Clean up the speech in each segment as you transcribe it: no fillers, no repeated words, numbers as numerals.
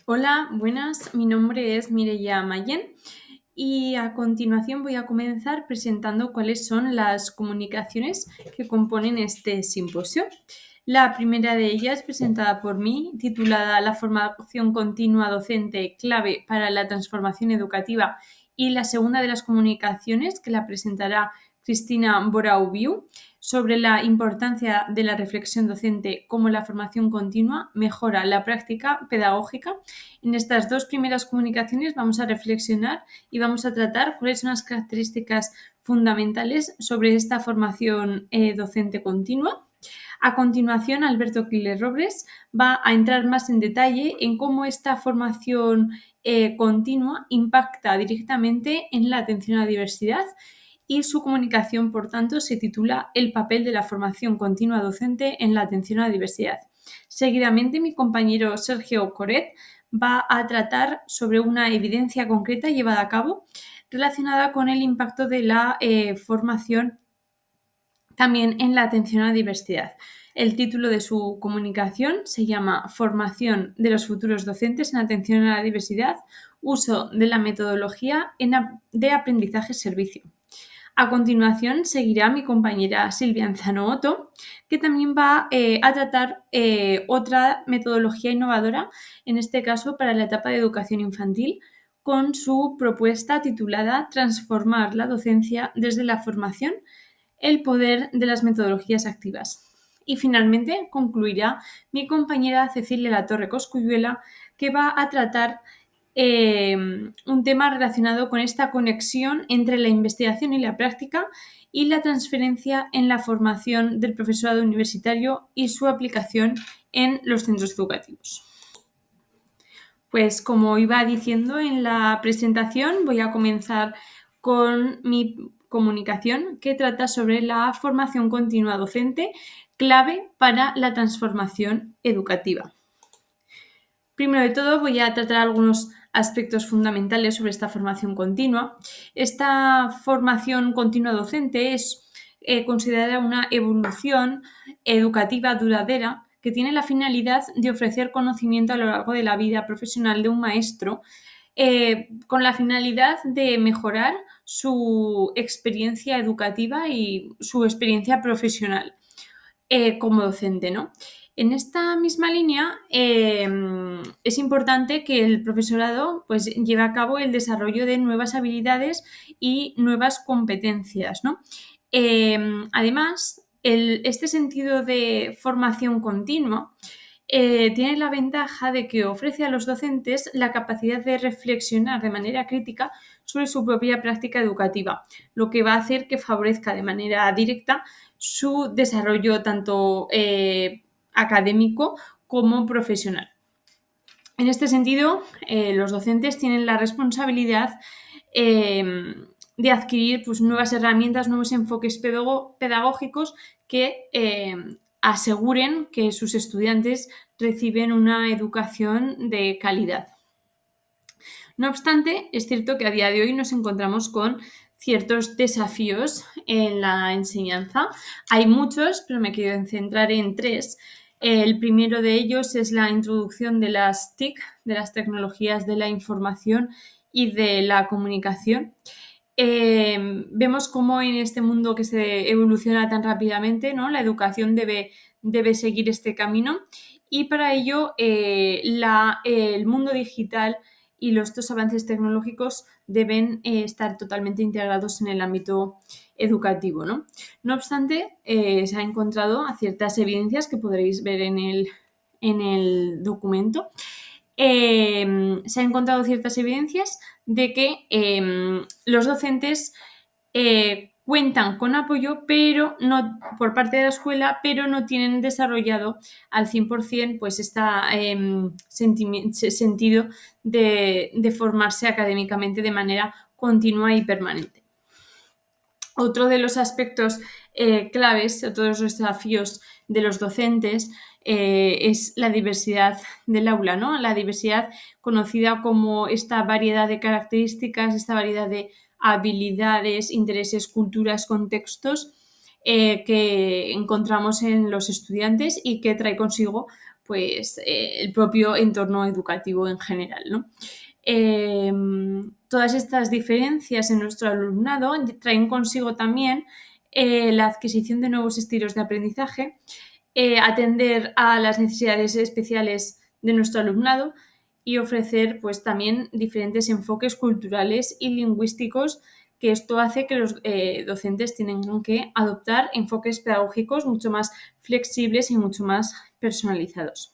Hola, buenas. Mi nombre es Mireia Mayen y a continuación voy a comenzar presentando cuáles son las comunicaciones que componen este simposio. La primera de ellas, presentada por mí, titulada La formación continua docente clave para la transformación educativa, y la segunda de las comunicaciones, que la presentará Cristina Boraubiu, sobre la importancia de la reflexión docente, como la formación continua mejora la práctica pedagógica. En estas dos primeras comunicaciones vamos a reflexionar y vamos a tratar cuáles son las características fundamentales sobre esta formación docente continua. A continuación, Alberto Quiles Robles va a entrar más en detalle en cómo esta formación continua impacta directamente en la atención a la diversidad, y su comunicación, por tanto, se titula El papel de la formación continua docente en la atención a la diversidad. Seguidamente, mi compañero Sergio Coret va a tratar sobre una evidencia concreta llevada a cabo relacionada con el impacto de la formación también en la atención a la diversidad. El título de su comunicación se llama Formación de los futuros docentes en atención a la diversidad, uso de la metodología de aprendizaje-servicio. A continuación seguirá mi compañera Silvia Anzano-Otto, que también va a tratar otra metodología innovadora, en este caso para la etapa de educación infantil, con su propuesta titulada Transformar la docencia desde la formación, el poder de las metodologías activas. Y finalmente concluirá mi compañera Cecilia Latorre Cosculluela, que va a tratar un tema relacionado con esta conexión entre la investigación y la práctica y la transferencia en la formación del profesorado universitario y su aplicación en los centros educativos. Pues como iba diciendo en la presentación, voy a comenzar con mi comunicación, que trata sobre la formación continua docente, clave para la transformación educativa. Primero de todo, voy a tratar algunos aspectos fundamentales sobre esta formación continua. Esta formación continua docente es considerada una evolución educativa duradera que tiene la finalidad de ofrecer conocimiento a lo largo de la vida profesional de un maestro, con la finalidad de mejorar su experiencia educativa y su experiencia profesional como docente, ¿no? En esta misma línea, es importante que el profesorado pues, lleve a cabo el desarrollo de nuevas habilidades y nuevas competencias, ¿no? Además, este sentido de formación continua tiene la ventaja de que ofrece a los docentes la capacidad de reflexionar de manera crítica sobre su propia práctica educativa, lo que va a hacer que favorezca de manera directa su desarrollo tanto académico como profesional. En este sentido, los docentes tienen la responsabilidad de adquirir pues, nuevas herramientas, nuevos enfoques pedagógicos que aseguren que sus estudiantes reciben una educación de calidad. No obstante, es cierto que a día de hoy nos encontramos con ciertos desafíos en la enseñanza. Hay muchos, pero me quiero centrar en tres. El primero de ellos es la introducción de las TIC, de las tecnologías de la información y de la comunicación. Vemos cómo en este mundo que se evoluciona tan rápidamente, ¿no? La educación debe seguir este camino, y para ello el mundo digital y estos avances tecnológicos deben estar totalmente integrados en el ámbito educativo, ¿no? No obstante, se han encontrado ciertas evidencias que podréis ver en el documento. Se han encontrado ciertas evidencias de que los docentes cuentan con apoyo pero no, por parte de la escuela, pero no tienen desarrollado al 100% pues este sentido de formarse académicamente de manera continua y permanente. Otro de los aspectos claves, otros de los desafíos de los docentes es la diversidad del aula, ¿no? La diversidad conocida como esta variedad de características, esta variedad de habilidades, intereses, culturas, contextos que encontramos en los estudiantes y que trae consigo pues, el propio entorno educativo en general, ¿no? Todas estas diferencias en nuestro alumnado traen consigo también la adquisición de nuevos estilos de aprendizaje, atender a las necesidades especiales de nuestro alumnado y ofrecer pues también diferentes enfoques culturales y lingüísticos, que esto hace que los docentes tengan que adoptar enfoques pedagógicos mucho más flexibles y mucho más personalizados.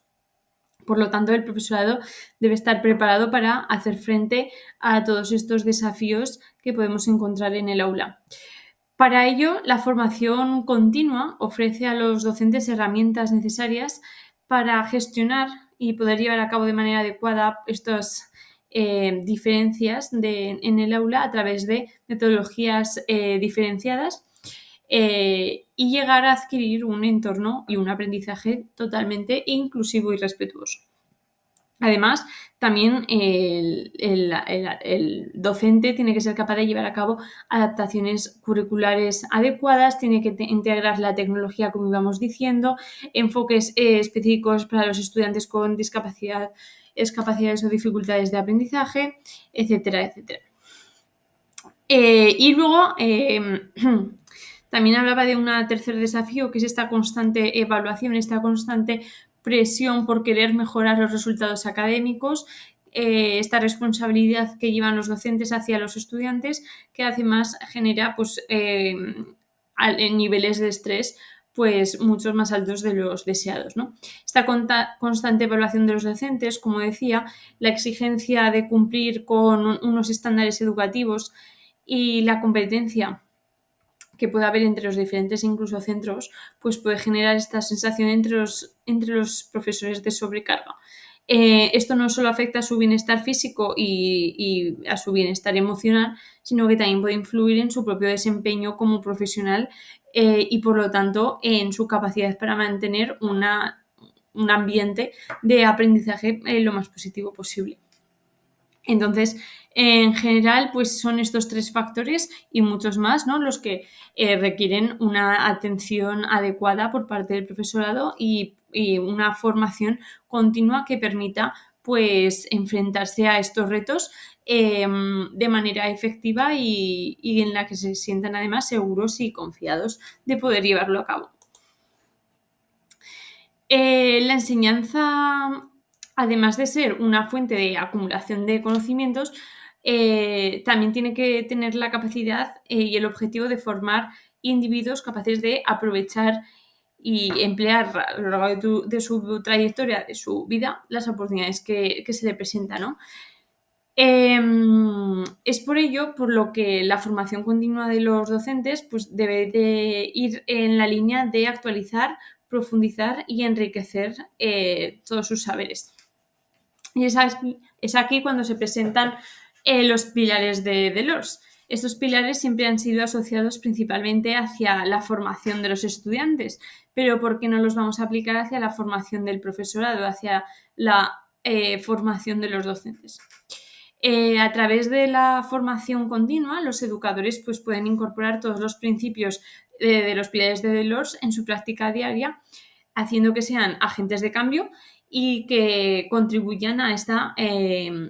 Por lo tanto, el profesorado debe estar preparado para hacer frente a todos estos desafíos que podemos encontrar en el aula. Para ello, la formación continua ofrece a los docentes herramientas necesarias para gestionar y poder llevar a cabo de manera adecuada estas diferencias en el aula a través de metodologías diferenciadas, y llegar a adquirir un entorno y un aprendizaje totalmente inclusivo y respetuoso. Además, también el docente tiene que ser capaz de llevar a cabo adaptaciones curriculares adecuadas, tiene que integrar la tecnología, como íbamos diciendo, enfoques específicos para los estudiantes con discapacidades o dificultades de aprendizaje, etcétera, etcétera. Y luego también hablaba de un tercer desafío, que es esta constante evaluación, esta constante presión por querer mejorar los resultados académicos, esta responsabilidad que llevan los docentes hacia los estudiantes, que además genera pues, en niveles de estrés pues muchos más altos de los deseados, ¿no? Esta constante evaluación de los docentes, como decía, la exigencia de cumplir con unos estándares educativos y la competencia que puede haber entre los diferentes incluso centros, pues puede generar esta sensación entre los profesores de sobrecarga. Esto no solo afecta a su bienestar físico y a su bienestar emocional, sino que también puede influir en su propio desempeño como profesional, y por lo tanto en su capacidad para mantener un ambiente de aprendizaje lo más positivo posible. Entonces, en general, pues son estos tres factores y muchos más, ¿no?, los que requieren una atención adecuada por parte del profesorado y una formación continua que permita pues enfrentarse a estos retos de manera efectiva y en la que se sientan además seguros y confiados de poder llevarlo a cabo. La enseñanza, además de ser una fuente de acumulación de conocimientos, también tiene que tener la capacidad y el objetivo de formar individuos capaces de aprovechar y emplear a lo largo de su trayectoria, de su vida, las oportunidades que se le presentan, ¿no? Es por ello por lo que la formación continua de los docentes pues, debe de ir en la línea de actualizar, profundizar y enriquecer todos sus saberes. Y es aquí cuando se presentan los pilares de Delors. Estos pilares siempre han sido asociados principalmente hacia la formación de los estudiantes, pero ¿por qué no los vamos a aplicar hacia la formación del profesorado, hacia la formación de los docentes? A través de la formación continua, los educadores pues, pueden incorporar todos los principios de los pilares de Delors en su práctica diaria, haciendo que sean agentes de cambio y que contribuyan a esta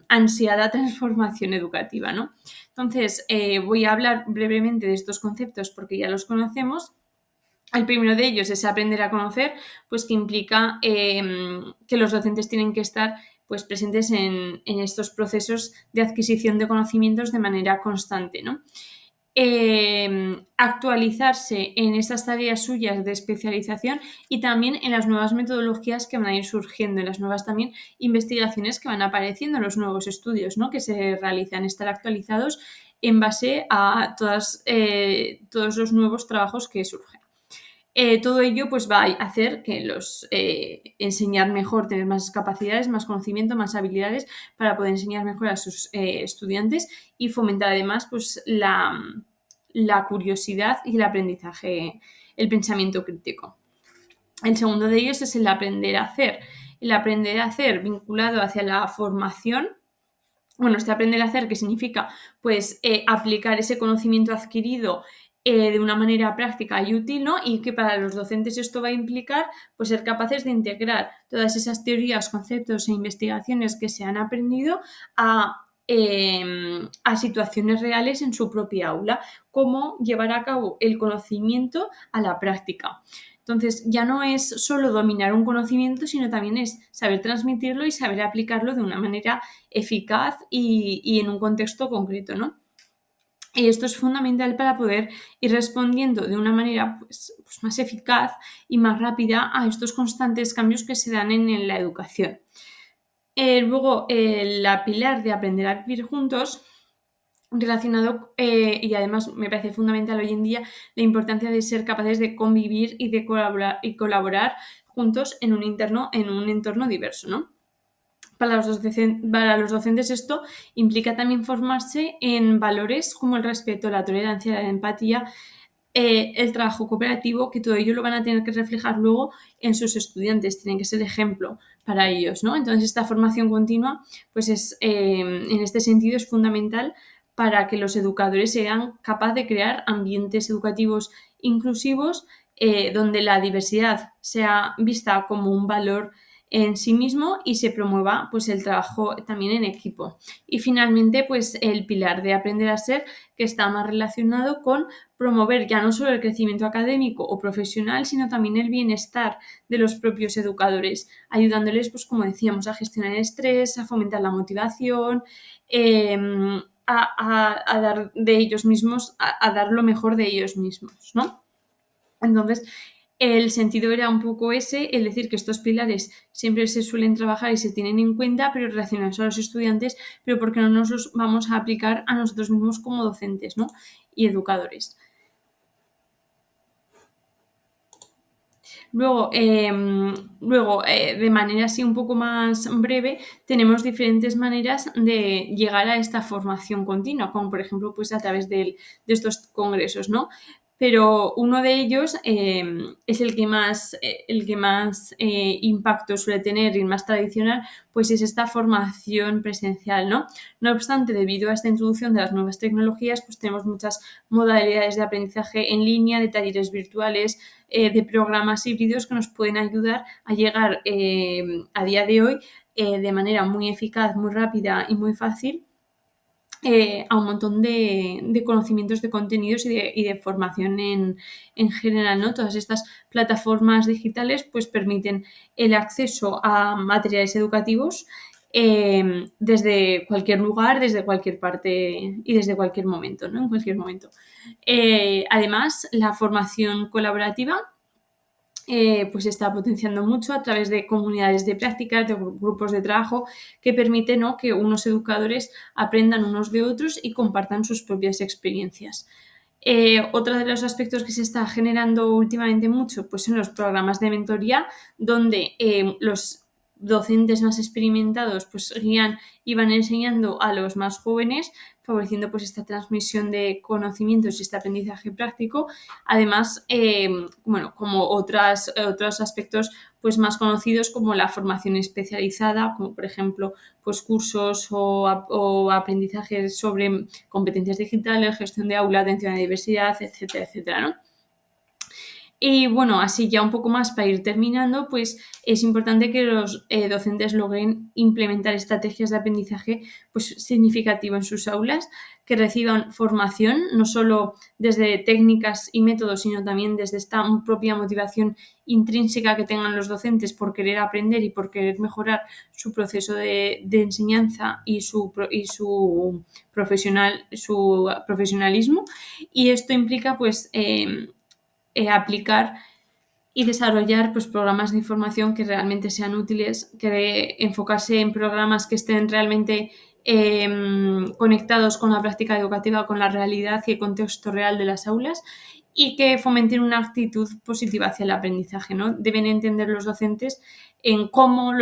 ansiada transformación educativa, ¿no? Entonces, voy a hablar brevemente de estos conceptos porque ya los conocemos. El primero de ellos es aprender a conocer, pues que implica que los docentes tienen que estar pues, presentes en estos procesos de adquisición de conocimientos de manera constante, ¿no? Actualizarse en esas tareas suyas de especialización y también en las nuevas metodologías que van a ir surgiendo, en las nuevas también investigaciones que van apareciendo, en los nuevos estudios, ¿no?, que se realizan, estar actualizados en base a todos los nuevos trabajos que surgen. Todo ello pues, va a hacer que los enseñar mejor, tener más capacidades, más conocimiento, más habilidades para poder enseñar mejor a sus estudiantes y fomentar además pues, la curiosidad y el aprendizaje, el pensamiento crítico. El segundo de ellos es el aprender a hacer. El aprender a hacer vinculado hacia la formación. Bueno, este aprender a hacer, que significa pues, aplicar ese conocimiento adquirido de una manera práctica y útil, ¿no? Y que para los docentes esto va a implicar pues, ser capaces de integrar todas esas teorías, conceptos e investigaciones que se han aprendido a situaciones reales en su propia aula, cómo llevar a cabo el conocimiento a la práctica. Entonces, ya no es solo dominar un conocimiento, sino también es saber transmitirlo y saber aplicarlo de una manera eficaz y en un contexto concreto, ¿no? Y esto es fundamental para poder ir respondiendo de una manera pues, más eficaz y más rápida a estos constantes cambios que se dan en la educación. Luego, la pilar de aprender a vivir juntos, relacionado, y además me parece fundamental hoy en día, la importancia de ser capaces de convivir y de colaborar juntos en un entorno diverso, ¿no? Para los docentes esto implica también formarse en valores como el respeto, la tolerancia, la empatía, el trabajo cooperativo, que todo ello lo van a tener que reflejar luego en sus estudiantes, tienen que ser ejemplo para ellos, ¿no? Entonces esta formación continua, pues en este sentido es fundamental para que los educadores sean capaces de crear ambientes educativos inclusivos, donde la diversidad sea vista como un valor en sí mismo y se promueva pues el trabajo también en equipo. Y finalmente, pues el pilar de aprender a ser, que está más relacionado con promover ya no solo el crecimiento académico o profesional, sino también el bienestar de los propios educadores, ayudándoles, pues como decíamos, a gestionar el estrés, a fomentar la motivación, a dar de ellos mismos, a dar lo mejor de ellos mismos, ¿no? Entonces, el sentido era un poco ese, el decir que estos pilares siempre se suelen trabajar y se tienen en cuenta, pero relacionados a los estudiantes, pero porque no nos los vamos a aplicar a nosotros mismos como docentes, ¿no? Y educadores. Luego, de manera así un poco más breve, tenemos diferentes maneras de llegar a esta formación continua, como por ejemplo pues a través de estos congresos, ¿no? Pero uno de ellos es el que más impacto suele tener y más tradicional, pues es esta formación presencial, ¿no? No obstante, debido a esta introducción de las nuevas tecnologías, pues tenemos muchas modalidades de aprendizaje en línea, de talleres virtuales, de programas híbridos que nos pueden ayudar a llegar a día de hoy de manera muy eficaz, muy rápida y muy fácil a un montón de conocimientos, de contenidos y de formación en general, ¿no? Todas estas plataformas digitales pues permiten el acceso a materiales educativos desde cualquier lugar, desde cualquier parte y desde cualquier momento, ¿no? En cualquier momento. Además, la formación colaborativa pues se está potenciando mucho a través de comunidades de prácticas, de grupos de trabajo que permiten, ¿no?, que unos educadores aprendan unos de otros y compartan sus propias experiencias. Otro de los aspectos que se está generando últimamente mucho pues son los programas de mentoría, donde los docentes más experimentados pues guían y van enseñando a los más jóvenes, favoreciendo pues esta transmisión de conocimientos y este aprendizaje práctico. Además, como otros aspectos pues más conocidos como la formación especializada, como por ejemplo pues cursos o aprendizajes sobre competencias digitales, gestión de aula, atención a la diversidad, etcétera, etcétera, ¿no? Y bueno, así ya un poco más para ir terminando, pues es importante que los docentes logren implementar estrategias de aprendizaje pues, significativo en sus aulas, que reciban formación, no solo desde técnicas y métodos, sino también desde esta propia motivación intrínseca que tengan los docentes por querer aprender y por querer mejorar su proceso de enseñanza y su profesionalismo. Y esto implica pues aplicar y desarrollar pues, programas de información que realmente sean útiles, que enfocarse en programas que estén realmente conectados con la práctica educativa, con la realidad y el contexto real de las aulas y que fomenten una actitud positiva hacia el aprendizaje, ¿no? Deben entender los docentes en cómo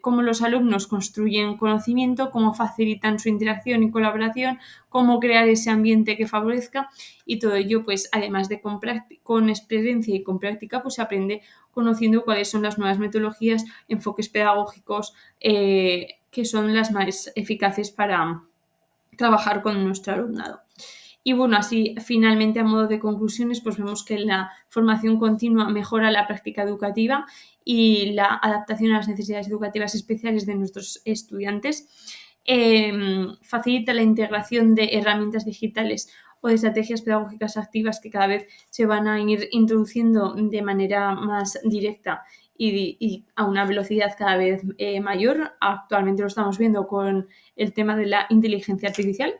cómo los alumnos construyen conocimiento, cómo facilitan su interacción y colaboración, cómo crear ese ambiente que favorezca y todo ello, pues además de con experiencia y con práctica, pues se aprende conociendo cuáles son las nuevas metodologías, enfoques pedagógicos que son las más eficaces para trabajar con nuestro alumnado. Y bueno, así finalmente a modo de conclusiones, pues vemos que la formación continua mejora la práctica educativa y la adaptación a las necesidades educativas especiales de nuestros estudiantes. Facilita la integración de herramientas digitales o de estrategias pedagógicas activas que cada vez se van a ir introduciendo de manera más directa y a una velocidad cada vez mayor. Actualmente lo estamos viendo con el tema de la inteligencia artificial,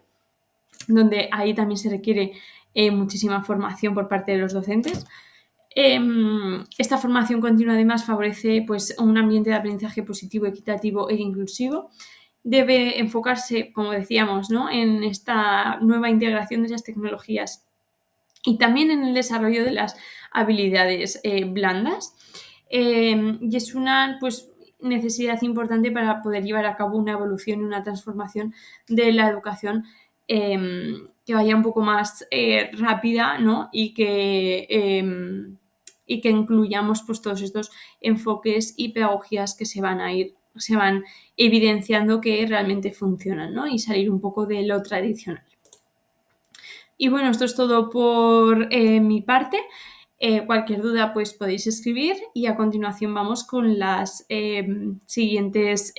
donde ahí también se requiere muchísima formación por parte de los docentes. Esta formación continua además favorece pues, un ambiente de aprendizaje positivo, equitativo e inclusivo. Debe enfocarse, como decíamos, ¿no?, en esta nueva integración de esas tecnologías y también en el desarrollo de las habilidades blandas. Y es una pues, necesidad importante para poder llevar a cabo una evolución y una transformación de la educación que vaya un poco más rápida, ¿no?, y que incluyamos pues, todos estos enfoques y pedagogías que se van evidenciando que realmente funcionan, ¿no?, y salir un poco de lo tradicional. Y bueno, esto es todo por mi parte. Cualquier duda pues podéis escribir y a continuación vamos con las siguientes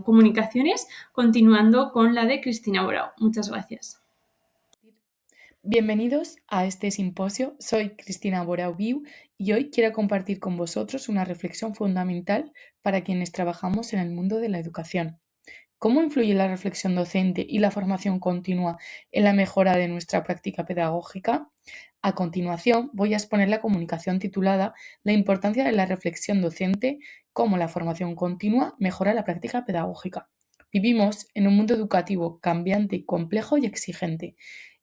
comunicaciones, continuando con la de Cristina Borao. Muchas gracias. Bienvenidos a este simposio. Soy Cristina Borau-Viu y hoy quiero compartir con vosotros una reflexión fundamental para quienes trabajamos en el mundo de la educación. ¿Cómo influye la reflexión docente y la formación continua en la mejora de nuestra práctica pedagógica? A continuación, voy a exponer la comunicación titulada La importancia de la reflexión docente, cómo la formación continua mejora la práctica pedagógica. Vivimos en un mundo educativo cambiante, complejo y exigente.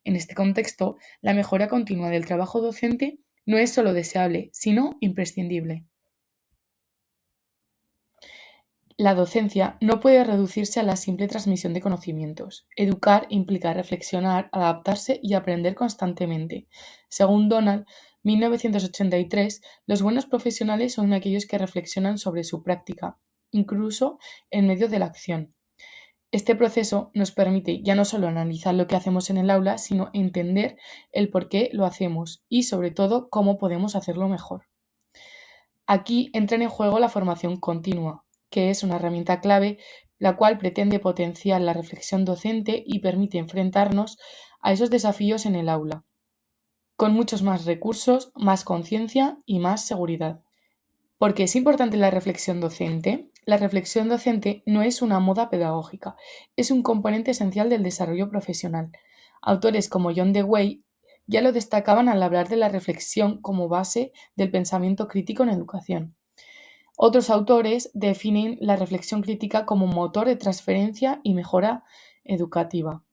En este contexto, la mejora continua del trabajo docente no es solo deseable, sino imprescindible. La docencia no puede reducirse a la simple transmisión de conocimientos. Educar implica reflexionar, adaptarse y aprender constantemente. Según Donald, 1983, los buenos profesionales son aquellos que reflexionan sobre su práctica, incluso en medio de la acción. Este proceso nos permite ya no solo analizar lo que hacemos en el aula, sino entender el por qué lo hacemos y, sobre todo, cómo podemos hacerlo mejor. Aquí entra en juego la formación continua, que es una herramienta clave, la cual pretende potenciar la reflexión docente y permite enfrentarnos a esos desafíos en el aula, con muchos más recursos, más conciencia y más seguridad. ¿Por qué es importante la reflexión docente? La reflexión docente no es una moda pedagógica, es un componente esencial del desarrollo profesional. Autores como John Dewey ya lo destacaban al hablar de la reflexión como base del pensamiento crítico en educación. Otros autores definen la reflexión crítica como motor de transferencia y mejora educativa.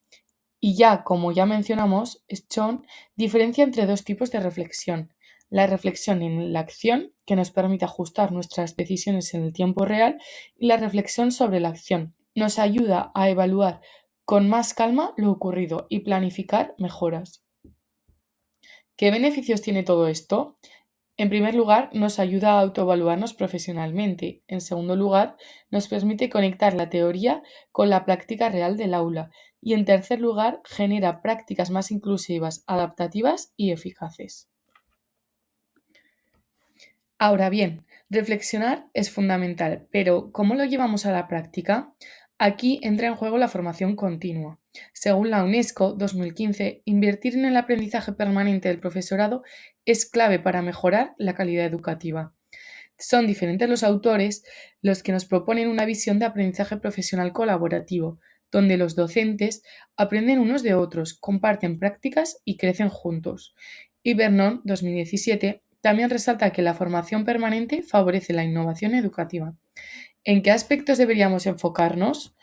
Y ya, como ya mencionamos, Schön diferencia entre dos tipos de reflexión. La reflexión en la acción, que nos permite ajustar nuestras decisiones en el tiempo real, y la reflexión sobre la acción. Nos ayuda a evaluar con más calma lo ocurrido y planificar mejoras. ¿Qué beneficios tiene todo esto? En primer lugar, nos ayuda a autoevaluarnos profesionalmente. En segundo lugar, nos permite conectar la teoría con la práctica real del aula. Y en tercer lugar, genera prácticas más inclusivas, adaptativas y eficaces. Ahora bien, reflexionar es fundamental, pero ¿cómo lo llevamos a la práctica? Aquí entra en juego la formación continua. Según la UNESCO 2015, invertir en el aprendizaje permanente del profesorado es clave para mejorar la calidad educativa. Son diferentes los autores los que nos proponen una visión de aprendizaje profesional colaborativo, donde los docentes aprenden unos de otros, comparten prácticas y crecen juntos. Y Vernon, 2017, también resalta que la formación permanente favorece la innovación educativa. ¿En qué aspectos deberíamos enfocarnos?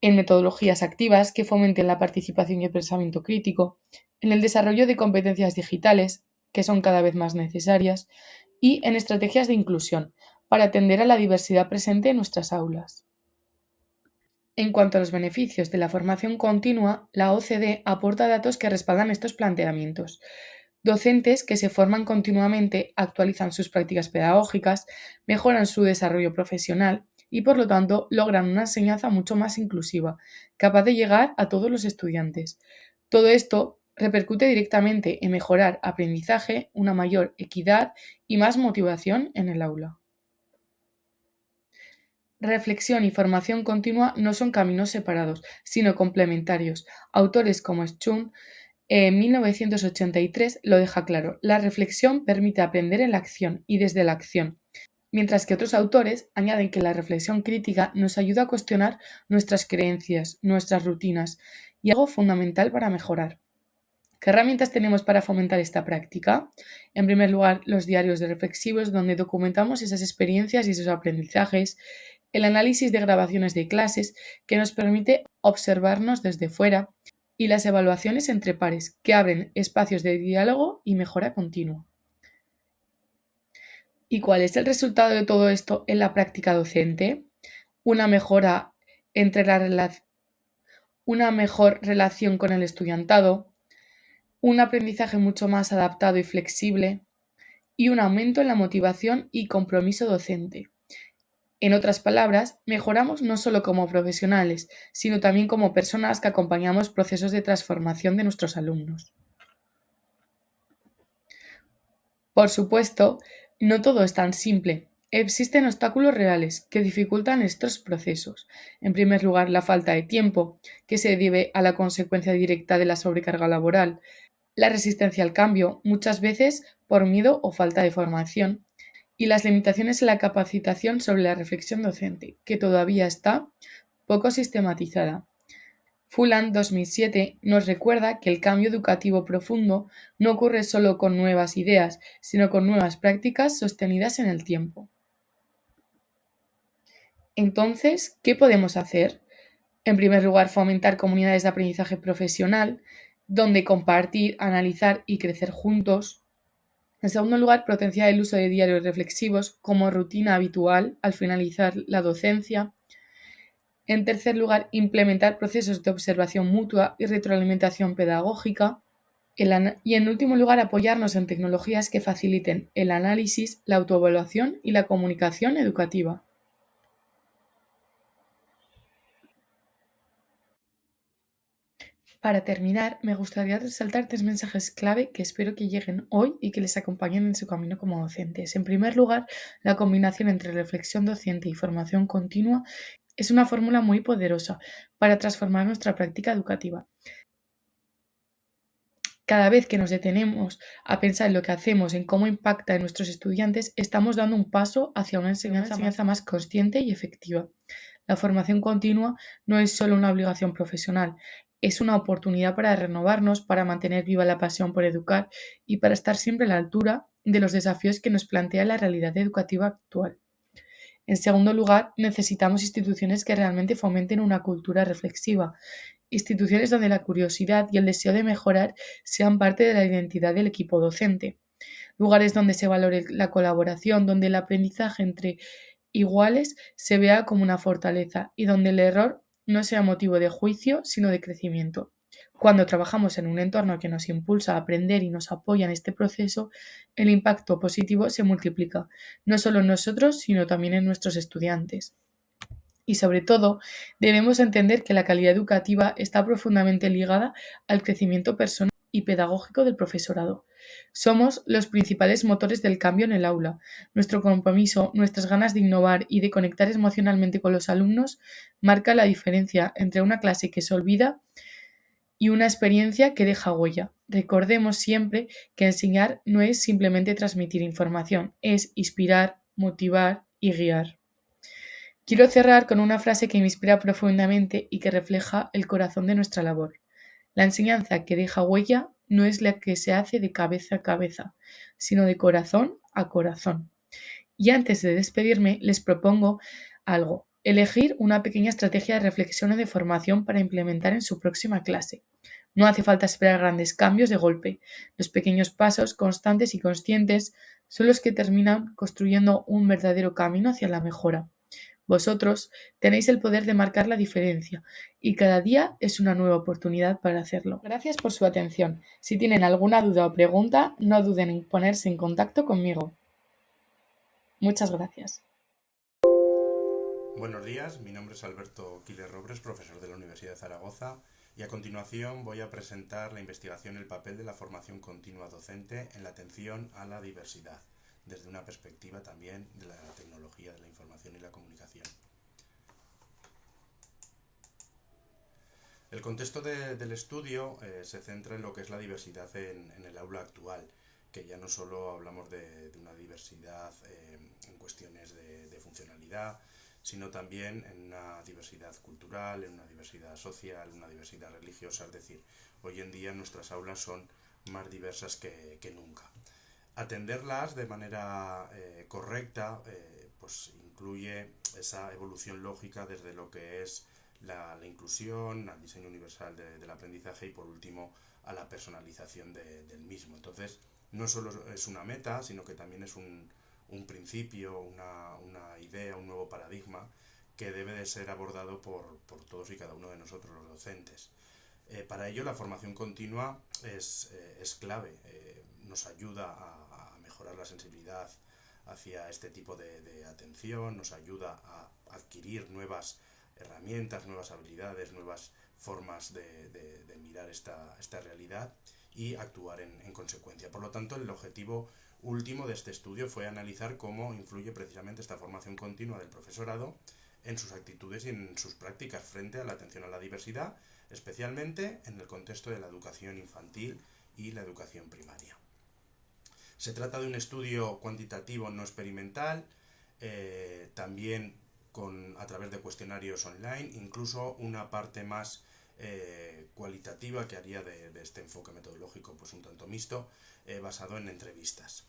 En metodologías activas que fomenten la participación y el pensamiento crítico, en el desarrollo de competencias digitales, que son cada vez más necesarias, y en estrategias de inclusión, para atender a la diversidad presente en nuestras aulas. En cuanto a los beneficios de la formación continua, la OCDE aporta datos que respaldan estos planteamientos. Docentes que se forman continuamente actualizan sus prácticas pedagógicas, mejoran su desarrollo profesional y, por lo tanto, logran una enseñanza mucho más inclusiva, capaz de llegar a todos los estudiantes. Todo esto repercute directamente en mejorar aprendizaje, una mayor equidad y más motivación en el aula. Reflexión y formación continua no son caminos separados, sino complementarios. Autores como Schum en 1983 lo deja claro. La reflexión permite aprender en la acción y desde la acción, mientras que otros autores añaden que la reflexión crítica nos ayuda a cuestionar nuestras creencias, nuestras rutinas y algo fundamental para mejorar. ¿Qué herramientas tenemos para fomentar esta práctica? En primer lugar, los diarios de reflexivos, donde documentamos esas experiencias y esos aprendizajes, el análisis de grabaciones de clases, que nos permite observarnos desde fuera, y las evaluaciones entre pares, que abren espacios de diálogo y mejora continua. ¿Y cuál es el resultado de todo esto en la práctica docente? Una mejora entre una mejor relación con el estudiantado, un aprendizaje mucho más adaptado y flexible, y un aumento en la motivación y compromiso docente. En otras palabras, mejoramos no solo como profesionales, sino también como personas que acompañamos procesos de transformación de nuestros alumnos. Por supuesto, no todo es tan simple. Existen obstáculos reales que dificultan estos procesos. En primer lugar, la falta de tiempo, que se debe a la consecuencia directa de la sobrecarga laboral, la resistencia al cambio, muchas veces por miedo o falta de formación, y las limitaciones en la capacitación sobre la reflexión docente, que todavía está poco sistematizada. Fulan 2007 nos recuerda que el cambio educativo profundo no ocurre solo con nuevas ideas, sino con nuevas prácticas sostenidas en el tiempo. Entonces, ¿qué podemos hacer? En primer lugar, fomentar comunidades de aprendizaje profesional, donde compartir, analizar y crecer juntos. En segundo lugar, potenciar el uso de diarios reflexivos como rutina habitual al finalizar la docencia. En tercer lugar, implementar procesos de observación mutua y retroalimentación pedagógica. Y en último lugar, apoyarnos en tecnologías que faciliten el análisis, la autoevaluación y la comunicación educativa. Para terminar, me gustaría resaltar tres mensajes clave que espero que lleguen hoy y que les acompañen en su camino como docentes. En primer lugar, la combinación entre reflexión docente y formación continua es una fórmula muy poderosa para transformar nuestra práctica educativa. Cada vez que nos detenemos a pensar en lo que hacemos, en cómo impacta en nuestros estudiantes, estamos dando un paso hacia una enseñanza más consciente y efectiva. La formación continua no es solo una obligación profesional, es una oportunidad para renovarnos, para mantener viva la pasión por educar y para estar siempre a la altura de los desafíos que nos plantea la realidad educativa actual. En segundo lugar, necesitamos instituciones que realmente fomenten una cultura reflexiva, instituciones donde la curiosidad y el deseo de mejorar sean parte de la identidad del equipo docente, lugares donde se valore la colaboración, donde el aprendizaje entre iguales se vea como una fortaleza y donde el error no sea motivo de juicio, sino de crecimiento. Cuando trabajamos en un entorno que nos impulsa a aprender y nos apoya en este proceso, el impacto positivo se multiplica, no solo en nosotros, sino también en nuestros estudiantes. Y sobre todo, debemos entender que la calidad educativa está profundamente ligada al crecimiento personal y pedagógico del profesorado. Somos los principales motores del cambio en el aula. Nuestro compromiso, nuestras ganas de innovar y de conectar emocionalmente con los alumnos marca la diferencia entre una clase que se olvida y una experiencia que deja huella. Recordemos siempre que enseñar no es simplemente transmitir información, es inspirar, motivar y guiar. Quiero cerrar con una frase que me inspira profundamente y que refleja el corazón de nuestra labor. La enseñanza que deja huella no es la que se hace de cabeza a cabeza, sino de corazón a corazón. Y antes de despedirme, les propongo algo: elegir una pequeña estrategia de reflexión y de formación para implementar en su próxima clase. No hace falta esperar grandes cambios de golpe. Los pequeños pasos, constantes y conscientes, son los que terminan construyendo un verdadero camino hacia la mejora. Vosotros tenéis el poder de marcar la diferencia y cada día es una nueva oportunidad para hacerlo. Gracias por su atención. Si tienen alguna duda o pregunta, no duden en ponerse en contacto conmigo. Muchas gracias. Buenos días, mi nombre es Alberto Quiles Robres, profesor de la Universidad de Zaragoza Y a continuación voy a presentar la investigación El papel de la formación continua docente en la atención a la diversidad, desde una perspectiva también de la tecnología de la información y la comunicación. El contexto del estudio se centra en lo que es la diversidad en el aula actual, que ya no solo hablamos de una diversidad en cuestiones de funcionalidad, sino también en una diversidad cultural, en una diversidad social, en una diversidad religiosa. Es decir, hoy en día nuestras aulas son más diversas que nunca. Atenderlas de manera correcta pues incluye esa evolución lógica desde lo que es la inclusión, al diseño universal del aprendizaje y por último a la personalización del mismo. Entonces no solo es una meta, sino que también es un principio, una idea, un nuevo paradigma que debe de ser abordado por todos y cada uno de nosotros los docentes. Para ello la formación continua es clave, nos ayuda a mejorar la sensibilidad hacia este tipo de atención, nos ayuda a adquirir nuevas herramientas, nuevas habilidades, nuevas formas de mirar esta realidad y actuar en consecuencia. Por lo tanto, el objetivo último de este estudio fue analizar cómo influye precisamente esta formación continua del profesorado en sus actitudes y en sus prácticas frente a la atención a la diversidad, especialmente en el contexto de la educación infantil y la educación primaria. Se trata de un estudio cuantitativo no experimental, también a través de cuestionarios online, incluso una parte más cualitativa que haría de este enfoque metodológico pues un tanto mixto, basado en entrevistas.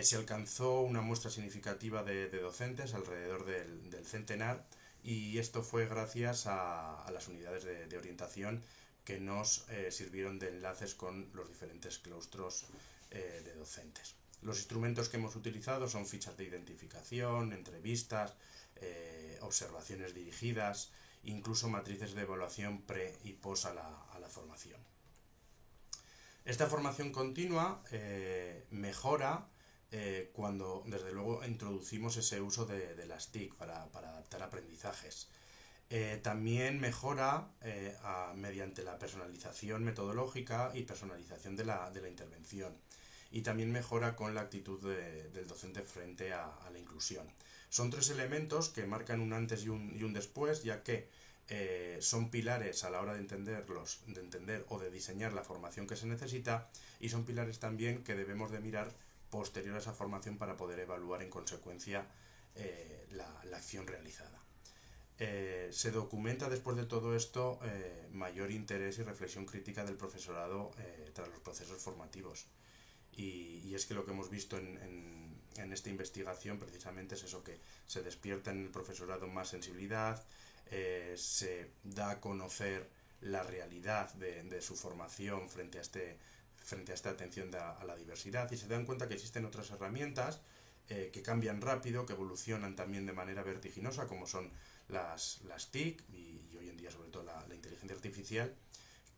Se alcanzó una muestra significativa de docentes alrededor del centenar, y esto fue gracias a las unidades de orientación que nos sirvieron de enlaces con los diferentes claustros de docentes. Los instrumentos que hemos utilizado son fichas de identificación, entrevistas, observaciones dirigidas, incluso matrices de evaluación pre y post a la formación. Esta formación continua mejora cuando desde luego introducimos ese uso de las TIC para adaptar aprendizajes. También mejora mediante la personalización metodológica y personalización de la intervención, y también mejora con la actitud del docente frente a la inclusión. Son tres elementos que marcan un antes y un después, ya que son pilares a la hora de entender o de diseñar la formación que se necesita, y son pilares también que debemos de mirar posterior a esa formación para poder evaluar en consecuencia la acción realizada. Se documenta después de todo esto mayor interés y reflexión crítica del profesorado tras los procesos formativos. Y es que lo que hemos visto en esta investigación precisamente es eso, que se despierta en el profesorado más sensibilidad, se da a conocer la realidad de su formación frente a esta atención a la diversidad, y se dan cuenta que existen otras herramientas que cambian rápido, que evolucionan también de manera vertiginosa, como son las TIC y hoy en día sobre todo la inteligencia artificial,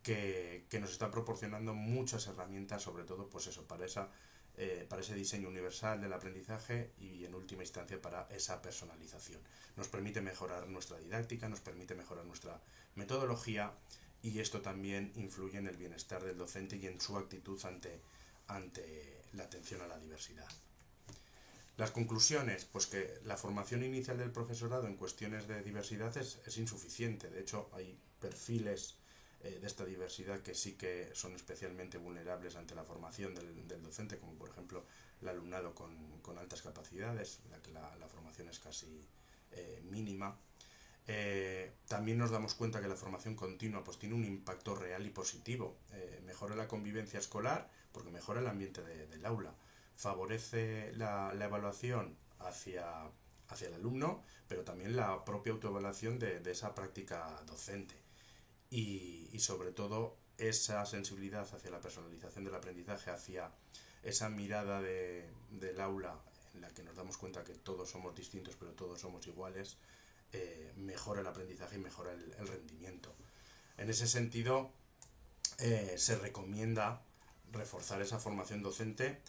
que nos está proporcionando muchas herramientas, sobre todo pues eso, para ese diseño universal del aprendizaje y en última instancia para esa personalización. Nos permite mejorar nuestra didáctica, nos permite mejorar nuestra metodología, y esto también influye en el bienestar del docente y en su actitud ante la atención a la diversidad. Las conclusiones, pues que la formación inicial del profesorado en cuestiones de diversidad es insuficiente. De hecho, hay perfiles de esta diversidad que sí que son especialmente vulnerables ante la formación del docente, como por ejemplo el alumnado con altas capacidades, en la que la formación es casi mínima. También nos damos cuenta que la formación continua pues tiene un impacto real y positivo. Mejora la convivencia escolar porque mejora el ambiente del aula, favorece la evaluación hacia el alumno, pero también la propia autoevaluación de esa práctica docente, y sobre todo esa sensibilidad hacia la personalización del aprendizaje, hacia esa mirada del aula en la que nos damos cuenta que todos somos distintos pero todos somos iguales, mejora el aprendizaje y mejora el rendimiento. En ese sentido, se recomienda reforzar esa formación docente,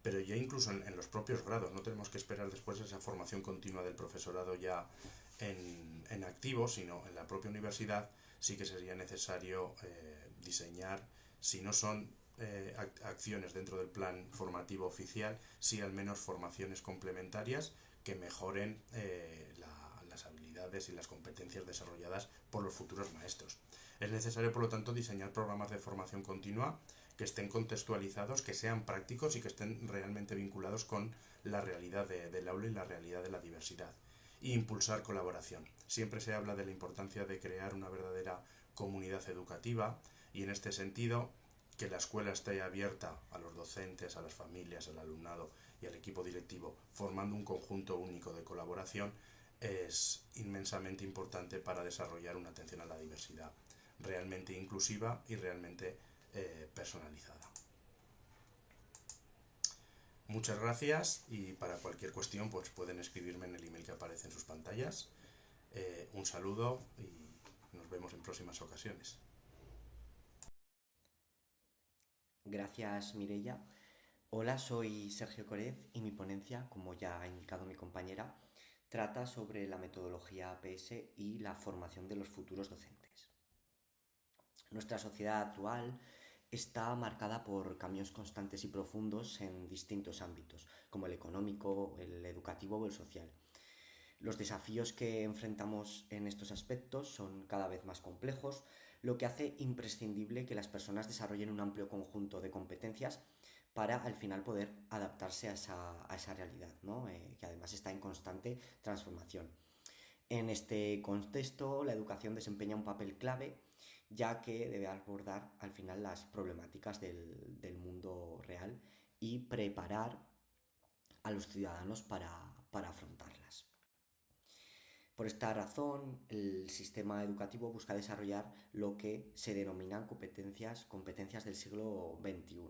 pero ya incluso en los propios grados. No tenemos que esperar después esa formación continua del profesorado ya en activo, sino en la propia universidad sí que sería necesario diseñar, si no son acciones dentro del plan formativo oficial, sí al menos formaciones complementarias que mejoren las habilidades y las competencias desarrolladas por los futuros maestros. Es necesario, por lo tanto, diseñar programas de formación continua que estén contextualizados, que sean prácticos y que estén realmente vinculados con la realidad del aula y la realidad de la diversidad. E impulsar colaboración. Siempre se habla de la importancia de crear una verdadera comunidad educativa y en este sentido que la escuela esté abierta a los docentes, a las familias, al alumnado y al equipo directivo, formando un conjunto único de colaboración, es inmensamente importante para desarrollar una atención a la diversidad realmente inclusiva y realmente personalizada. Muchas gracias y para cualquier cuestión pues pueden escribirme en el email que aparece en sus pantallas. Un saludo y nos vemos en próximas ocasiones. Gracias, Mireia. Hola, soy Sergio Corez y mi ponencia, como ya ha indicado mi compañera, trata sobre la metodología APS y la formación de los futuros docentes. Nuestra sociedad actual está marcada por cambios constantes y profundos en distintos ámbitos, como el económico, el educativo o el social. Los desafíos que enfrentamos en estos aspectos son cada vez más complejos, lo que hace imprescindible que las personas desarrollen un amplio conjunto de competencias para al final poder adaptarse a esa realidad, ¿no? Que además está en constante transformación. En este contexto, la educación desempeña un papel clave, ya que debe abordar al final las problemáticas del mundo real y preparar a los ciudadanos para afrontarlas. Por esta razón, el sistema educativo busca desarrollar lo que se denominan competencias del siglo XXI,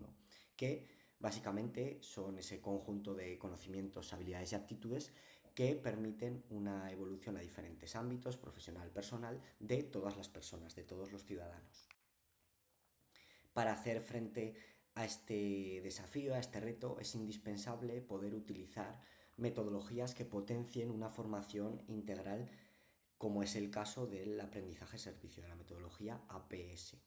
que básicamente son ese conjunto de conocimientos, habilidades y actitudes que permiten una evolución a diferentes ámbitos, profesional, personal, de todas las personas, de todos los ciudadanos. Para hacer frente a este desafío, a este reto, es indispensable poder utilizar metodologías que potencien una formación integral, como es el caso del aprendizaje-servicio, de la metodología APS,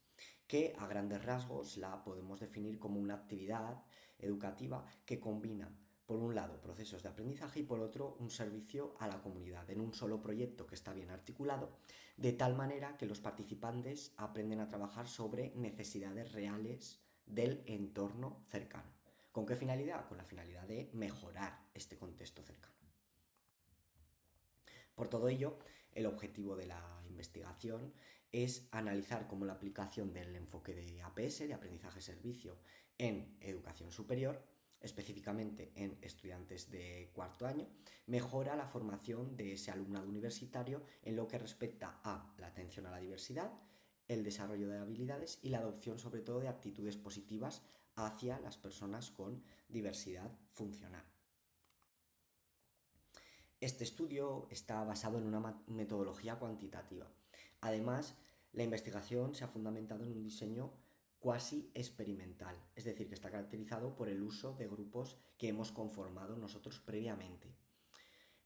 que a grandes rasgos la podemos definir como una actividad educativa que combina, por un lado, procesos de aprendizaje y por otro, un servicio a la comunidad, en un solo proyecto que está bien articulado, de tal manera que los participantes aprenden a trabajar sobre necesidades reales del entorno cercano. ¿Con qué finalidad? Con la finalidad de mejorar este contexto cercano. Por todo ello, el objetivo de la investigación es analizar cómo la aplicación del enfoque de APS, de aprendizaje-servicio, en educación superior, específicamente en estudiantes de cuarto año, mejora la formación de ese alumnado universitario en lo que respecta a la atención a la diversidad, el desarrollo de habilidades y la adopción sobre todo de actitudes positivas hacia las personas con diversidad funcional. Este estudio está basado en una metodología cuantitativa. Además, la investigación se ha fundamentado en un diseño cuasi experimental, es decir, que está caracterizado por el uso de grupos que hemos conformado nosotros previamente.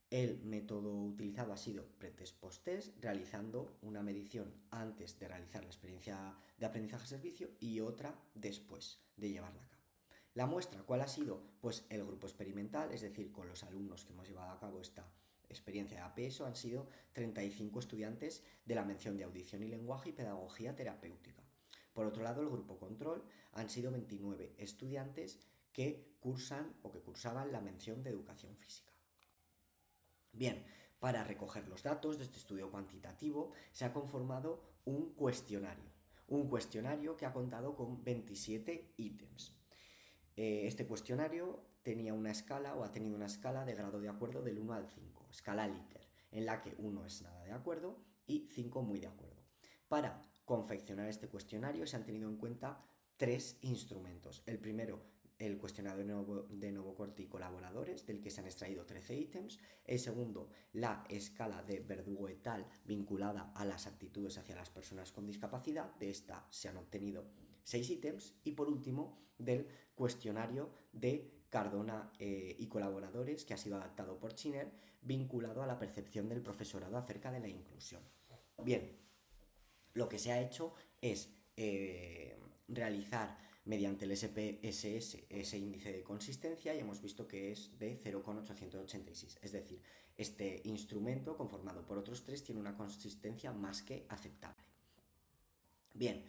El método utilizado ha sido pretest post-test, realizando una medición antes de realizar la experiencia de aprendizaje-servicio y otra después de llevarla a cabo. La muestra, ¿cuál ha sido? Pues el grupo experimental, es decir, con los alumnos que hemos llevado a cabo esta experiencia de APS, han sido 35 estudiantes de la mención de audición y lenguaje y pedagogía terapéutica. Por otro lado, el grupo control han sido 29 estudiantes que cursan o que cursaban la mención de educación física. Bien, para recoger los datos de este estudio cuantitativo se ha conformado un cuestionario que ha contado con 27 ítems. Este cuestionario tenía una escala o ha tenido una escala de grado de acuerdo del 1 al 5, escala Likert, en la que 1 es nada de acuerdo y 5 muy de acuerdo. Para confeccionar este cuestionario se han tenido en cuenta 3 instrumentos. El primero, el cuestionario de Novocorte y colaboradores, del que se han extraído 13 ítems. El segundo, la escala de Verdugo et al, vinculada a las actitudes hacia las personas con discapacidad. De esta se han obtenido 6 ítems. Y por último, del cuestionario de Cardona y colaboradores, que ha sido adaptado por Chiner, vinculado a la percepción del profesorado acerca de la inclusión. Bien, Lo que se ha hecho es realizar mediante el SPSS ese índice de consistencia y hemos visto que es de 0,886. Es decir, este instrumento conformado por otros tres tiene una consistencia más que aceptable. Bien,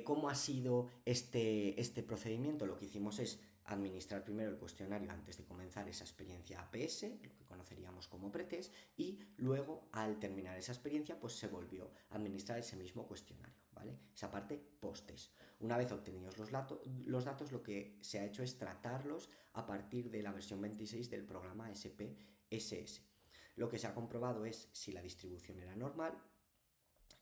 ¿cómo ha sido este procedimiento? Lo que hicimos es administrar primero el cuestionario antes de comenzar esa experiencia APS, lo que conoceríamos como pretest, y luego al terminar esa experiencia pues se volvió a administrar ese mismo cuestionario, ¿vale? Esa parte post-test. Una vez obtenidos los datos, lo que se ha hecho es tratarlos a partir de la versión 26 del programa SPSS. Lo que se ha comprobado es si la distribución era normal,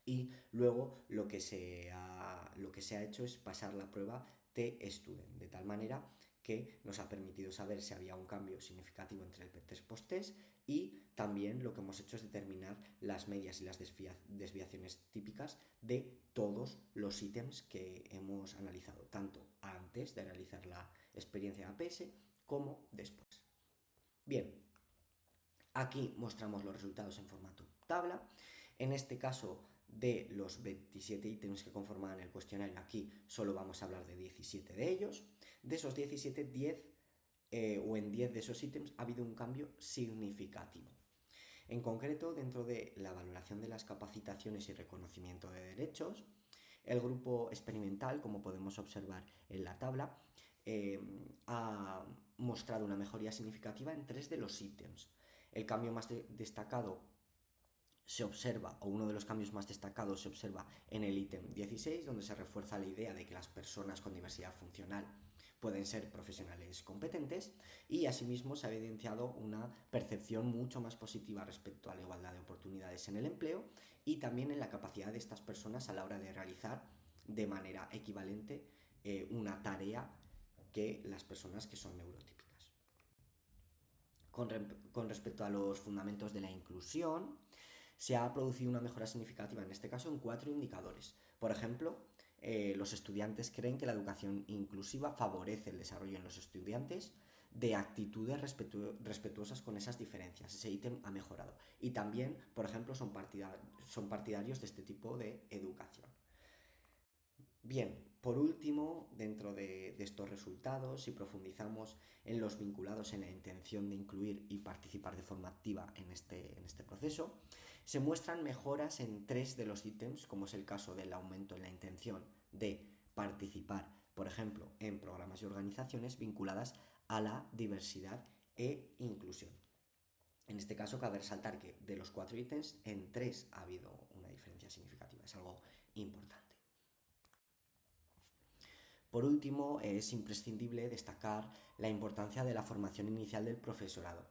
y luego lo que se ha hecho es pasar la prueba T-Student, de tal manera que nos ha permitido saber si había un cambio significativo entre el test post-test, y también lo que hemos hecho es determinar las medias y las desviaciones típicas de todos los ítems que hemos analizado, tanto antes de realizar la experiencia APS como después. Bien, aquí mostramos los resultados en formato tabla. En este caso, de los 27 ítems que conformaban el cuestionario, aquí solo vamos a hablar de 17 de ellos. De esos 17, 10 o en 10 de esos ítems ha habido un cambio significativo. En concreto, dentro de la valoración de las capacitaciones y reconocimiento de derechos, el grupo experimental, como podemos observar en la tabla, ha mostrado una mejoría significativa en 3 de los ítems. El cambio más destacado se observa, o uno de los cambios más destacados se observa en el ítem 16, donde se refuerza la idea de que las personas con diversidad funcional pueden ser profesionales competentes, y asimismo se ha evidenciado una percepción mucho más positiva respecto a la igualdad de oportunidades en el empleo y también en la capacidad de estas personas a la hora de realizar de manera equivalente una tarea que las personas que son neurotípicas. Con respecto a los fundamentos de la inclusión, se ha producido una mejora significativa, en este caso en 4 indicadores. Por ejemplo, los estudiantes creen que la educación inclusiva favorece el desarrollo en los estudiantes de actitudes respetuosas con esas diferencias. Ese ítem ha mejorado. Y también, por ejemplo, son partidarios de este tipo de educación. Bien, por último, dentro de estos resultados, si profundizamos en los vinculados en la intención de incluir y participar de forma activa en este proceso, se muestran mejoras en 3 de los ítems, como es el caso del aumento en la intención de participar, por ejemplo, en programas y organizaciones vinculadas a la diversidad e inclusión. En este caso, cabe resaltar que de los 4 ítems, en 3 ha habido una diferencia significativa. Es algo importante. Por último, es imprescindible destacar la importancia de la formación inicial del profesorado,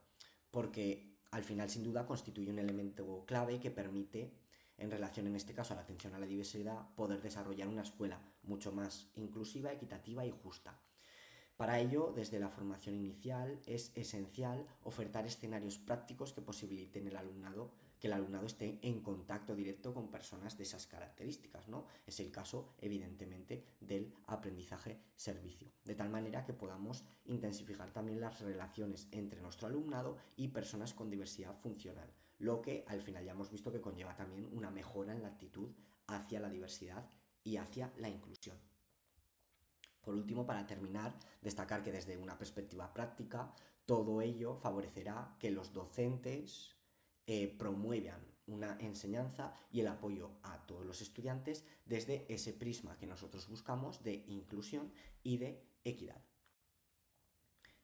porque al final sin duda constituye un elemento clave que permite, en relación en este caso a la atención a la diversidad, poder desarrollar una escuela mucho más inclusiva, equitativa y justa. Para ello, desde la formación inicial es esencial ofertar escenarios prácticos que posibiliten que el alumnado esté en contacto directo con personas de esas características, ¿no? Es el caso, evidentemente, del aprendizaje-servicio, de tal manera que podamos intensificar también las relaciones entre nuestro alumnado y personas con diversidad funcional, lo que al final ya hemos visto que conlleva también una mejora en la actitud hacia la diversidad y hacia la inclusión. Por último, para terminar, destacar que desde una perspectiva práctica, todo ello favorecerá que los docentes promuevan una enseñanza y el apoyo a todos los estudiantes desde ese prisma que nosotros buscamos de inclusión y de equidad.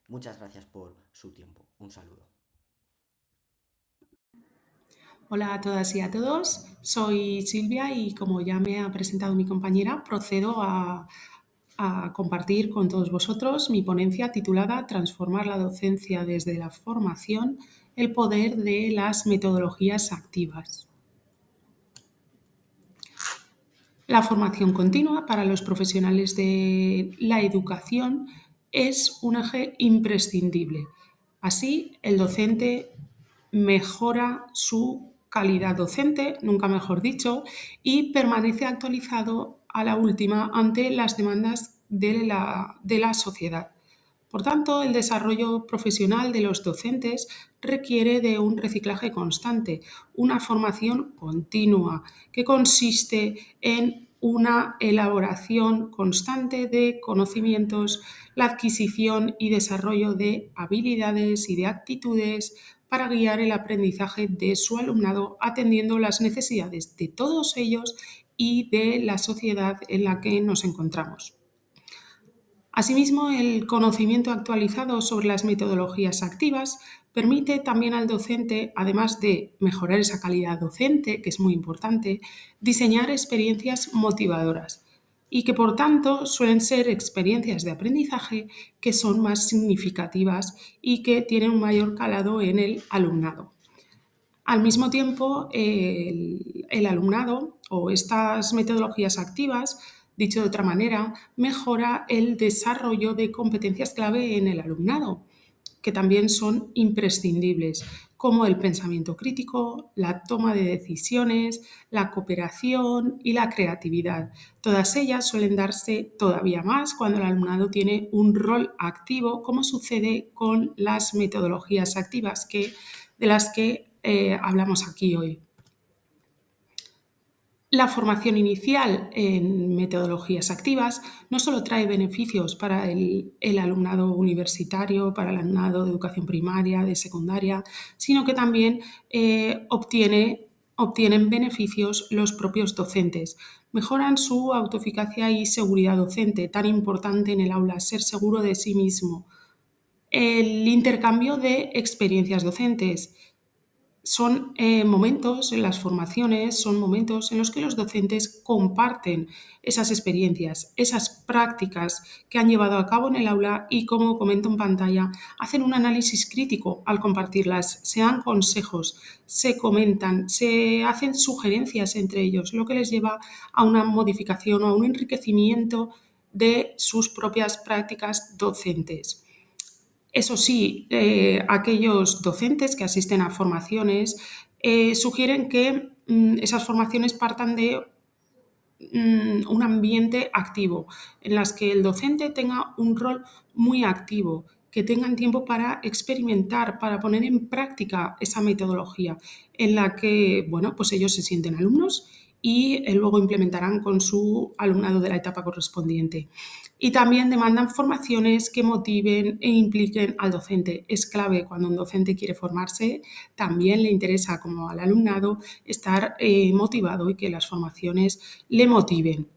Muchas gracias por su tiempo. Un saludo. Hola a todas y a todos, soy Silvia y como ya me ha presentado mi compañera, procedo a compartir con todos vosotros mi ponencia titulada Transformar la docencia desde la formación, el poder de las metodologías activas. La formación continua para los profesionales de la educación es un eje imprescindible. Así, el docente mejora su calidad docente, nunca mejor dicho, y permanece actualizado a la última ante las demandas de la sociedad. Por tanto, el desarrollo profesional de los docentes requiere de un reciclaje constante, una formación continua que consiste en una elaboración constante de conocimientos, la adquisición y desarrollo de habilidades y de actitudes para guiar el aprendizaje de su alumnado, atendiendo las necesidades de todos ellos y de la sociedad en la que nos encontramos. Asimismo, el conocimiento actualizado sobre las metodologías activas permite también al docente, además de mejorar esa calidad docente, que es muy importante, diseñar experiencias motivadoras y que, por tanto, suelen ser experiencias de aprendizaje que son más significativas y que tienen un mayor calado en el alumnado. Al mismo tiempo, el alumnado o estas metodologías activas, dicho de otra manera, mejora el desarrollo de competencias clave en el alumnado, que también son imprescindibles, como el pensamiento crítico, la toma de decisiones, la cooperación y la creatividad. Todas ellas suelen darse todavía más cuando el alumnado tiene un rol activo, como sucede con las metodologías activas de las que hablamos aquí hoy. La formación inicial en metodologías activas no solo trae beneficios para el alumnado universitario, para el alumnado de educación primaria, de secundaria, sino que también obtienen beneficios los propios docentes. Mejoran su autoeficacia y seguridad docente, tan importante en el aula, ser seguro de sí mismo. El intercambio de experiencias docentes. Son momentos en las formaciones, son momentos en los que los docentes comparten esas experiencias, esas prácticas que han llevado a cabo en el aula y, como comento en pantalla, hacen un análisis crítico al compartirlas, se dan consejos, se comentan, se hacen sugerencias entre ellos, lo que les lleva a una modificación o a un enriquecimiento de sus propias prácticas docentes. Eso sí, aquellos docentes que asisten a formaciones sugieren que esas formaciones partan de un ambiente activo, en las que el docente tenga un rol muy activo, que tengan tiempo para experimentar, para poner en práctica esa metodología, en la que, bueno, pues ellos se sienten alumnos y luego implementarán con su alumnado de la etapa correspondiente. Y también demandan formaciones que motiven e impliquen al docente. Es clave cuando un docente quiere formarse, también le interesa como al alumnado estar motivado y que las formaciones le motiven.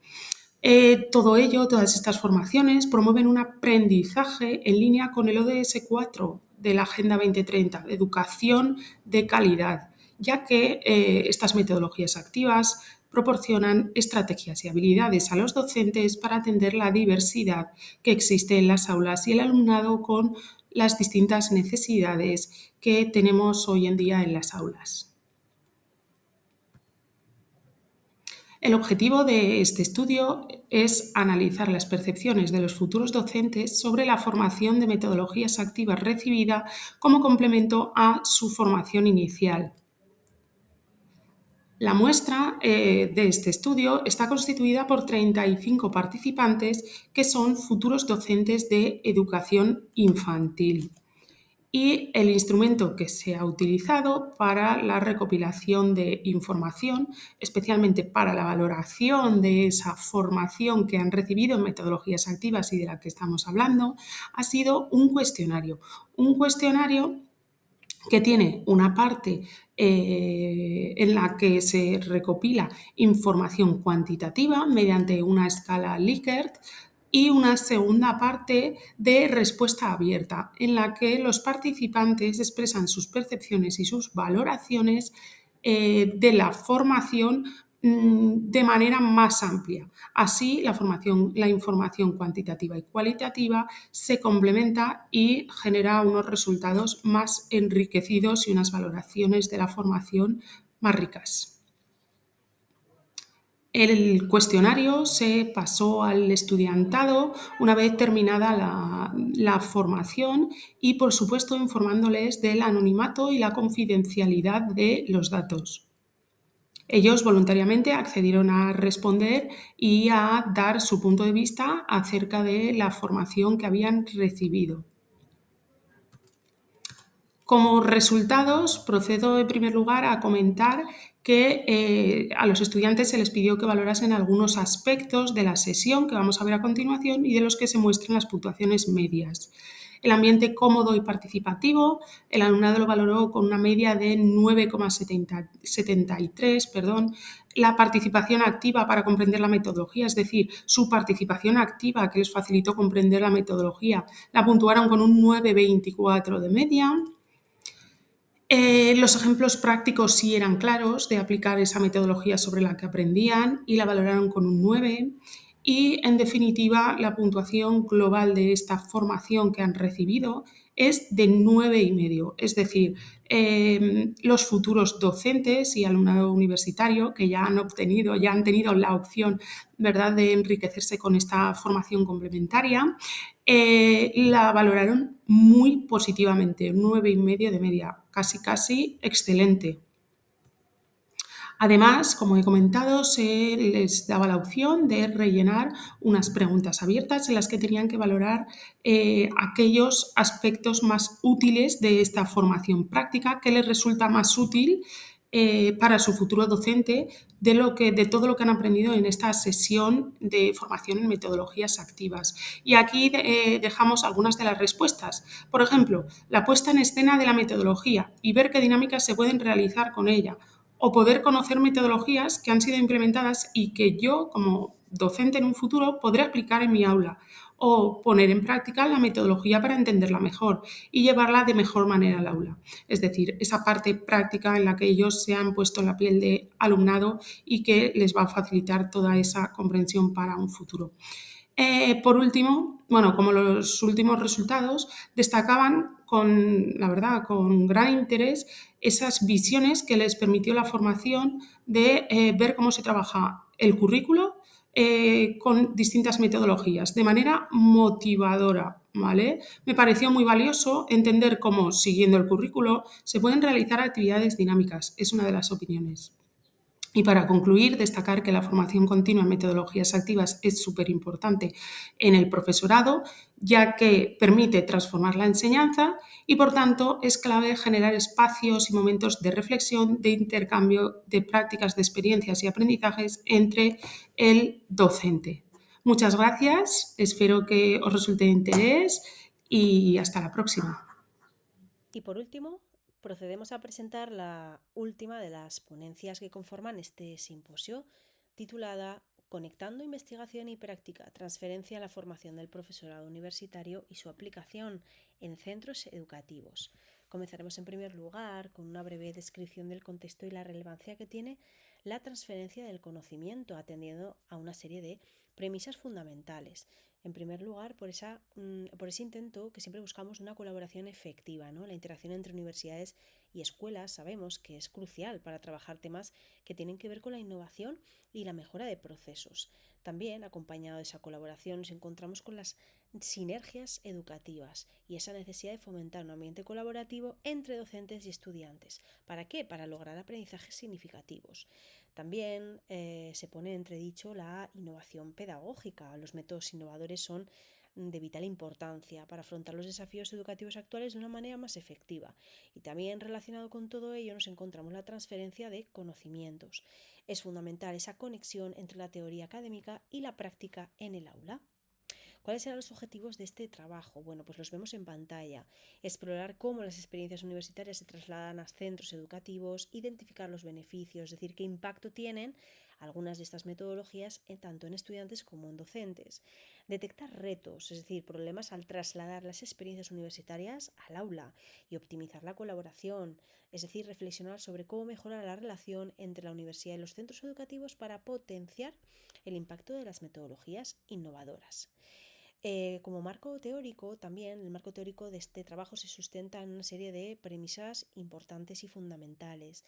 Todo ello, todas estas formaciones promueven un aprendizaje en línea con el ODS 4 de la Agenda 2030, de educación de calidad, ya que estas metodologías activas proporcionan estrategias y habilidades a los docentes para atender la diversidad que existe en las aulas y el alumnado con las distintas necesidades que tenemos hoy en día en las aulas. El objetivo de este estudio es analizar las percepciones de los futuros docentes sobre la formación de metodologías activas recibida como complemento a su formación inicial. La muestra de este estudio está constituida por 35 participantes que son futuros docentes de educación infantil. Y el instrumento que se ha utilizado para la recopilación de información, especialmente para la valoración de esa formación que han recibido en metodologías activas y de la que estamos hablando, ha sido un cuestionario. Un cuestionario que tiene una parte en la que se recopila información cuantitativa mediante una escala Likert, y una segunda parte de respuesta abierta, en la que los participantes expresan sus percepciones y sus valoraciones de la formación de manera más amplia. Así, la información cuantitativa y cualitativa se complementa y genera unos resultados más enriquecidos y unas valoraciones de la formación más ricas. El cuestionario se pasó al estudiantado una vez terminada la formación y, por supuesto, informándoles del anonimato y la confidencialidad de los datos. Ellos voluntariamente accedieron a responder y a dar su punto de vista acerca de la formación que habían recibido. Como resultados, procedo en primer lugar a comentar que a los estudiantes se les pidió que valorasen algunos aspectos de la sesión que vamos a ver a continuación y de los que se muestran las puntuaciones medias. El ambiente cómodo y participativo, el alumnado lo valoró con una media de 9,73, la participación activa para comprender la metodología, es decir, su participación activa que les facilitó comprender la metodología, la puntuaron con un 9,24 de media. Los ejemplos prácticos sí eran claros de aplicar esa metodología sobre la que aprendían y la valoraron con un 9. Y, en definitiva, la puntuación global de esta formación que han recibido es de 9,5. Es decir, los futuros docentes y alumnado universitario que ya han tenido la opción, ¿verdad?, de enriquecerse con esta formación complementaria, la valoraron muy positivamente, 9,5 de media, casi excelente. Además, como he comentado, se les daba la opción de rellenar unas preguntas abiertas en las que tenían que valorar aquellos aspectos más útiles de esta formación práctica, que les resulta más útil para su futuro docente de todo lo que han aprendido en esta sesión de formación en metodologías activas. Y aquí dejamos algunas de las respuestas. Por ejemplo, la puesta en escena de la metodología y ver qué dinámicas se pueden realizar con ella, o poder conocer metodologías que han sido implementadas y que yo, como docente en un futuro, podré aplicar en mi aula, o poner en práctica la metodología para entenderla mejor y llevarla de mejor manera al aula. Es decir, esa parte práctica en la que ellos se han puesto en la piel de alumnado y que les va a facilitar toda esa comprensión para un futuro. Por último, como los últimos resultados, destacaban la verdad, con gran interés esas visiones que les permitió la formación de ver cómo se trabaja el currículo con distintas metodologías, de manera motivadora, ¿vale? Me pareció muy valioso entender cómo, siguiendo el currículo, se pueden realizar actividades dinámicas. Es una de las opiniones. Y para concluir, destacar que la formación continua en metodologías activas es súper importante en el profesorado, ya que permite transformar la enseñanza y, por tanto, es clave generar espacios y momentos de reflexión, de intercambio de prácticas, de experiencias y aprendizajes entre el docente. Muchas gracias, espero que os resulte de interés y hasta la próxima. Y por último, procedemos a presentar la última de las ponencias que conforman este simposio, titulada Conectando investigación y práctica, transferencia a la formación del profesorado universitario y su aplicación en centros educativos. Comenzaremos en primer lugar con una breve descripción del contexto y la relevancia que tiene la transferencia del conocimiento, atendiendo a una serie de premisas fundamentales. En primer lugar, por ese intento que siempre buscamos una colaboración efectiva, ¿no? La interacción entre universidades y escuelas sabemos que es crucial para trabajar temas que tienen que ver con la innovación y la mejora de procesos. También, acompañado de esa colaboración, nos encontramos con las sinergias educativas y esa necesidad de fomentar un ambiente colaborativo entre docentes y estudiantes. ¿Para qué? Para lograr aprendizajes significativos. También se pone en entredicho la innovación pedagógica. Los métodos innovadores son de vital importancia para afrontar los desafíos educativos actuales de una manera más efectiva. Y también relacionado con todo ello nos encontramos la transferencia de conocimientos. Es fundamental esa conexión entre la teoría académica y la práctica en el aula. ¿Cuáles eran los objetivos de este trabajo? Bueno, pues los vemos en pantalla. Explorar cómo las experiencias universitarias se trasladan a centros educativos, identificar los beneficios, es decir, qué impacto tienen algunas de estas metodologías tanto en estudiantes como en docentes. Detectar retos, es decir, problemas al trasladar las experiencias universitarias al aula y optimizar la colaboración, es decir, reflexionar sobre cómo mejorar la relación entre la universidad y los centros educativos para potenciar el impacto de las metodologías innovadoras. Como marco teórico, también el marco teórico de este trabajo se sustenta en una serie de premisas importantes y fundamentales.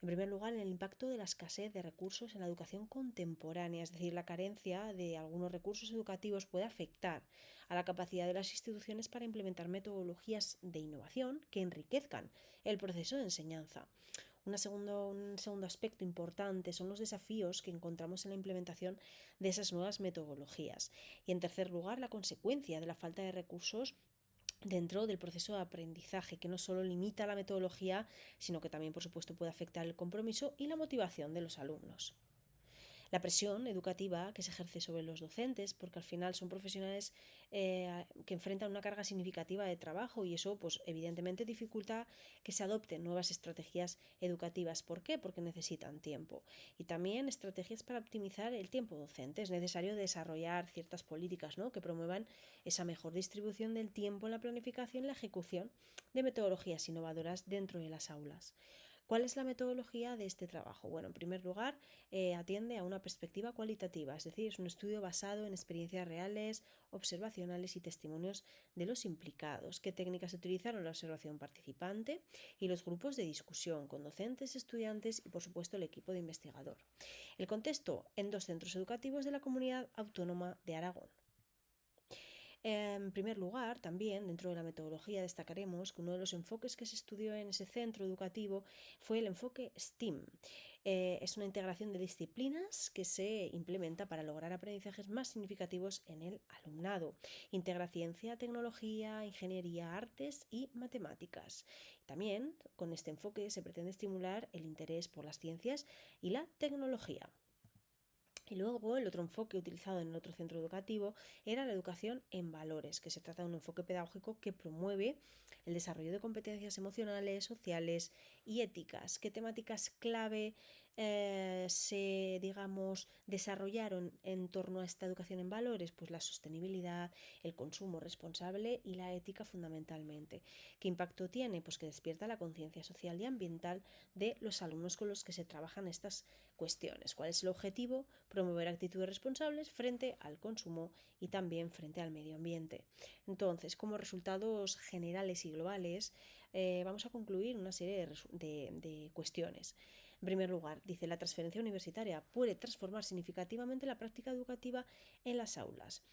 En primer lugar, en el impacto de la escasez de recursos en la educación contemporánea, es decir, la carencia de algunos recursos educativos puede afectar a la capacidad de las instituciones para implementar metodologías de innovación que enriquezcan el proceso de enseñanza. Un segundo aspecto importante son los desafíos que encontramos en la implementación de esas nuevas metodologías. Y en tercer lugar, la consecuencia de la falta de recursos dentro del proceso de aprendizaje, que no solo limita la metodología, sino que también, por supuesto, puede afectar el compromiso y la motivación de los alumnos. La presión educativa que se ejerce sobre los docentes, porque al final son profesionales que enfrentan una carga significativa de trabajo y eso pues evidentemente dificulta que se adopten nuevas estrategias educativas. ¿Por qué? Porque necesitan tiempo. Y también estrategias para optimizar el tiempo docente. Es necesario desarrollar ciertas políticas, ¿no?, que promuevan esa mejor distribución del tiempo en la planificación y la ejecución de metodologías innovadoras dentro de las aulas. ¿Cuál es la metodología de este trabajo? Bueno, en primer lugar, atiende a una perspectiva cualitativa, es decir, es un estudio basado en experiencias reales, observacionales y testimonios de los implicados. ¿Qué técnicas se utilizaron? La observación participante y los grupos de discusión con docentes, estudiantes y, por supuesto, el equipo de investigador. El contexto en 2 centros educativos de la Comunidad Autónoma de Aragón. En primer lugar, también dentro de la metodología destacaremos que uno de los enfoques que se estudió en ese centro educativo fue el enfoque STEAM. Es una integración de disciplinas que se implementa para lograr aprendizajes más significativos en el alumnado. Integra ciencia, tecnología, ingeniería, artes y matemáticas. También con este enfoque se pretende estimular el interés por las ciencias y la tecnología. Y luego el otro enfoque utilizado en el otro centro educativo era la educación en valores, que se trata de un enfoque pedagógico que promueve el desarrollo de competencias emocionales, sociales y éticas. ¿Qué temáticas clave se, desarrollaron en torno a esta educación en valores? Pues la sostenibilidad, el consumo responsable y la ética fundamentalmente. ¿Qué impacto tiene? Pues que despierta la conciencia social y ambiental de los alumnos con los que se trabajan estas cuestiones. ¿Cuál es el objetivo? Promover actitudes responsables frente al consumo y también frente al medio ambiente. Entonces, como resultados generales y globales, vamos a concluir una serie de cuestiones. En primer lugar, dice, la transferencia universitaria puede transformar significativamente la práctica educativa en las aulas.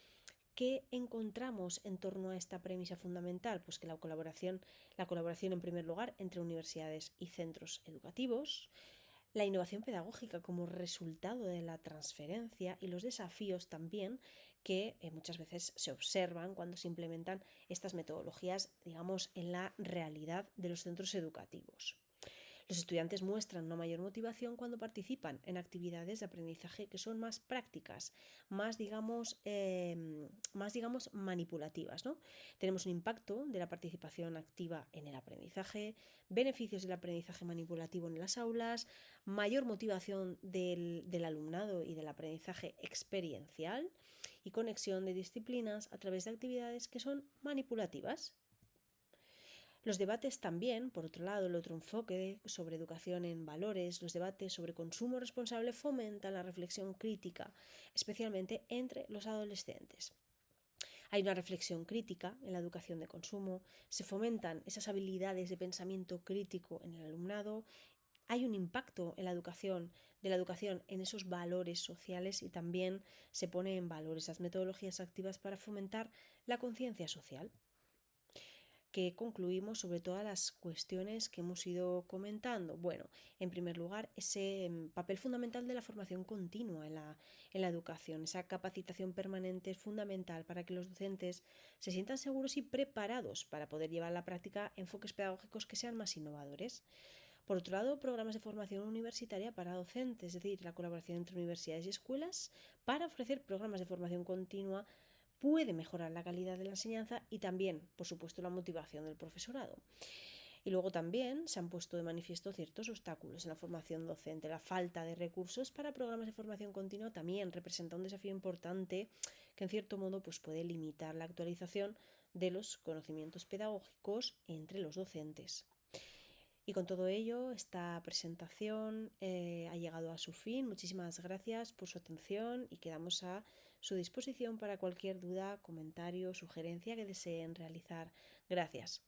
¿Qué encontramos en torno a esta premisa fundamental? Pues que la colaboración en primer lugar entre universidades y centros educativos, la innovación pedagógica como resultado de la transferencia y los desafíos también que muchas veces se observan cuando se implementan estas metodologías, en la realidad de los centros educativos. Los estudiantes muestran una mayor motivación cuando participan en actividades de aprendizaje que son más prácticas, más manipulativas, ¿no? Tenemos un impacto de la participación activa en el aprendizaje, beneficios del aprendizaje manipulativo en las aulas, mayor motivación del alumnado y del aprendizaje experiencial y conexión de disciplinas a través de actividades que son manipulativas. Los debates también, por otro lado, el otro enfoque sobre educación en valores, los debates sobre consumo responsable fomentan la reflexión crítica, especialmente entre los adolescentes. Hay una reflexión crítica en la educación de consumo, se fomentan esas habilidades de pensamiento crítico en el alumnado, hay un impacto en la educación en esos valores sociales y también se pone en valor esas metodologías activas para fomentar la conciencia social. Que concluimos sobre todas las cuestiones que hemos ido comentando. Bueno, en primer lugar, ese papel fundamental de la formación continua en la educación, esa capacitación permanente es fundamental para que los docentes se sientan seguros y preparados para poder llevar a la práctica enfoques pedagógicos que sean más innovadores. Por otro lado, programas de formación universitaria para docentes, es decir, la colaboración entre universidades y escuelas para ofrecer programas de formación continua puede mejorar la calidad de la enseñanza y también, por supuesto, la motivación del profesorado. Y luego también se han puesto de manifiesto ciertos obstáculos en la formación docente. La falta de recursos para programas de formación continua también representa un desafío importante que en cierto modo pues, puede limitar la actualización de los conocimientos pedagógicos entre los docentes. Y con todo ello, esta presentación ha llegado a su fin. Muchísimas gracias por su atención y quedamos a su disposición para cualquier duda, comentario, sugerencia que deseen realizar. Gracias.